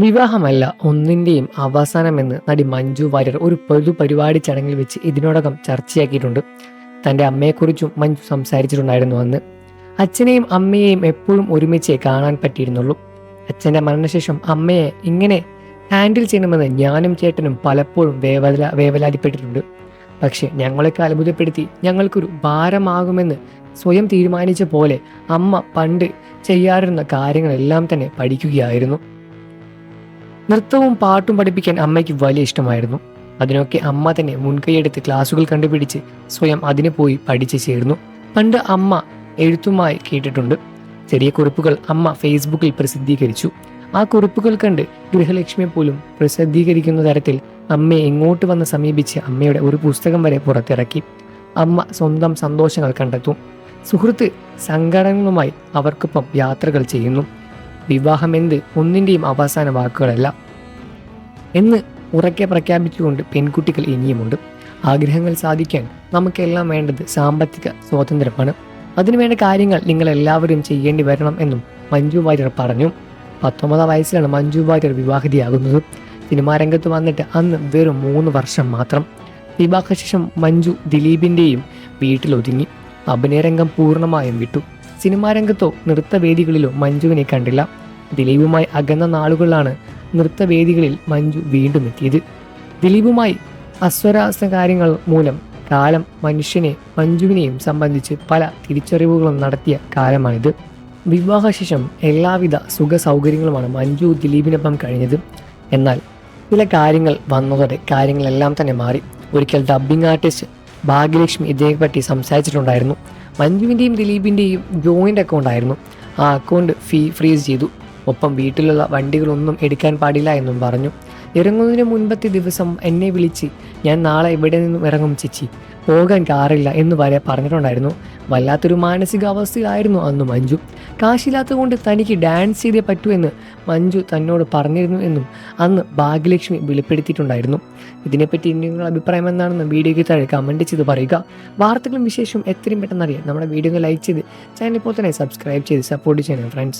വിവാഹമല്ല ഒന്നിന്റെയും അവസാനമെന്ന് നടി മഞ്ജു വാര്യർ ഒരു പൊതുപരിപാടി ചടങ്ങിൽ വെച്ച് ഇതിനോടകം ചർച്ചയാക്കിയിട്ടുണ്ട്. തന്റെ അമ്മയെക്കുറിച്ചും മഞ്ജു സംസാരിച്ചിട്ടുണ്ടായിരുന്നു അന്ന്. അച്ഛനെയും അമ്മയെയും എപ്പോഴും ഒരുമിച്ചേ കാണാൻ പറ്റിയിരുന്നുള്ളൂ. അച്ഛന്റെ മരണശേഷം അമ്മയെ ഇങ്ങനെ ഹാൻഡിൽ ചെയ്യണമെന്ന് ഞാനും ചേട്ടനും പലപ്പോഴും വേവലാതിപ്പെട്ടിട്ടുണ്ട്. പക്ഷെ ഞങ്ങളൊക്കെ അത്ഭുതപ്പെടുത്തി ഞങ്ങൾക്കൊരു ഭാരമാകുമെന്ന് സ്വയം തീരുമാനിച്ച പോലെ അമ്മ പണ്ട് ചെയ്യാറുന്ന കാര്യങ്ങളെല്ലാം തന്നെ പഠിക്കുകയായിരുന്നു. നൃത്തവും പാട്ടും പഠിപ്പിക്കാൻ അമ്മയ്ക്ക് വലിയ ഇഷ്ടമായിരുന്നു. അതിനൊക്കെ അമ്മ തന്നെ മുൻകൈയെടുത്ത് ക്ലാസുകൾ കണ്ടുപിടിച്ച് സ്വയം അതിന് പോയി പഠിച്ചു ചേർന്നു. പണ്ട് അമ്മ എഴുത്തുമായി കേട്ടിട്ടുണ്ട്. ചെറിയ കുറിപ്പുകൾ അമ്മ ഫേസ്ബുക്കിൽ പ്രസിദ്ധീകരിച്ചു. ആ കുറിപ്പുകൾ കണ്ട് ഗൃഹലക്ഷ്മിയെ പോലും പ്രസിദ്ധീകരിക്കുന്ന തരത്തിൽ അമ്മയെ ഇങ്ങോട്ട് വന്ന് സമീപിച്ച് അമ്മയുടെ ഒരു പുസ്തകം വരെ പുറത്തിറക്കി. അമ്മ സ്വന്തം സന്തോഷങ്ങൾ കണ്ടെത്തും. സുഹൃത്ത് സങ്കടങ്ങളുമായി അവർക്കൊപ്പം യാത്രകൾ ചെയ്യുന്നു. വിവാഹമെന്ത് ഒന്നിൻ്റെയും അവസാന വാക്കുകളല്ല എന്ന് ഉറക്കെ പ്രഖ്യാപിച്ചുകൊണ്ട് പെൺകുട്ടികൾ ഇനിയുമുണ്ട്. ആഗ്രഹങ്ങൾ സാധിക്കാൻ നമുക്കെല്ലാം വേണ്ടത് സാമ്പത്തിക സ്വാതന്ത്ര്യമാണ്. അതിനുവേണ്ട കാര്യങ്ങൾ നിങ്ങളെല്ലാവരും ചെയ്യേണ്ടി വരണം എന്നും മഞ്ജു വാര്യർ പറഞ്ഞു. 19 വയസ്സിലാണ് മഞ്ജു വാര്യർ വിവാഹിതയാകുന്നത്. സിനിമാ രംഗത്ത് വന്നിട്ട് അന്ന് വെറും 3 വർഷം മാത്രം. വിവാഹശേഷം മഞ്ജു ദിലീപിൻ്റെയും വീട്ടിലൊതുങ്ങി. അഭിനയരംഗം പൂർണ്ണമായും വിട്ടു. സിനിമാ രംഗത്തോ നൃത്തവേദികളിലോ മഞ്ജുവിനെ കണ്ടില്ല. ദിലീപുമായി അകന്ന നാളുകളിലാണ് നൃത്തവേദികളിൽ മഞ്ജു വീണ്ടും എത്തിയത്. ദിലീപുമായി അസ്വരാസ്യ കാര്യങ്ങൾ മൂലം കാലം മഞ്ജുവിനെയും സംബന്ധിച്ച് പല തിരിച്ചറിവുകളും നടത്തിയ കാലമാണിത്. വിവാഹശേഷം എല്ലാവിധ സുഖ സൗകര്യങ്ങളുമാണ് മഞ്ജു ദിലീപിനൊപ്പം കഴിഞ്ഞത്. എന്നാൽ ചില കാര്യങ്ങൾ വന്നതോടെ കാര്യങ്ങളെല്ലാം തന്നെ മാറി. ഒരിക്കൽ ഡബ്ബിംഗ് ആർട്ടിസ്റ്റ് ഭാഗ്യലക്ഷ്മി ഇതേപ്പറ്റി സംസാരിച്ചിട്ടുണ്ടായിരുന്നു. മഞ്ജുവിൻ്റെയും ദിലീപിൻ്റെയും ജോയിൻ്റ് അക്കൗണ്ട് ആയിരുന്നു. ആ അക്കൗണ്ട് ഫ്രീസ് ചെയ്തു. ഒപ്പം വീട്ടിലുള്ള വണ്ടികളൊന്നും എടുക്കാൻ പാടില്ല എന്നും പറഞ്ഞു. ഇറങ്ങുന്നതിന് മുൻപത്തെ ദിവസം എന്നെ വിളിച്ച് ഞാൻ നാളെ ഇവിടെ നിന്നും ഇറങ്ങും ചേച്ചി, പോകാൻ കാറില്ല എന്ന് വരെ പറഞ്ഞിട്ടുണ്ടായിരുന്നു. വല്ലാത്തൊരു മാനസികാവസ്ഥയിലായിരുന്നു അന്ന് മഞ്ജു. കാശില്ലാത്തത് കൊണ്ട് തനിക്ക് ഡാൻസ് ചെയ്തേ പറ്റൂ എന്ന് മഞ്ജു തന്നോട് പറഞ്ഞിരുന്നു എന്നും അന്ന് ഭാഗ്യലക്ഷ്മി വെളിപ്പെടുത്തിയിട്ടുണ്ടായിരുന്നു. ഇതിനെപ്പറ്റി നിങ്ങളുടെ അഭിപ്രായം എന്താണെന്ന് വീഡിയോയ്ക്ക് താഴെ കമൻറ്റ് ചെയ്ത് പറയുക. വാർത്തകളും വിശേഷവും എത്രയും പെട്ടെന്ന് അറിയാൻ നമ്മുടെ വീഡിയോ ലൈക്ക് ചെയ്ത് ചാനൽ ഇപ്പോൾ തന്നെ സബ്സ്ക്രൈബ് ചെയ്ത് സപ്പോർട്ട് ചെയ്യണം ഫ്രണ്ട്സ്.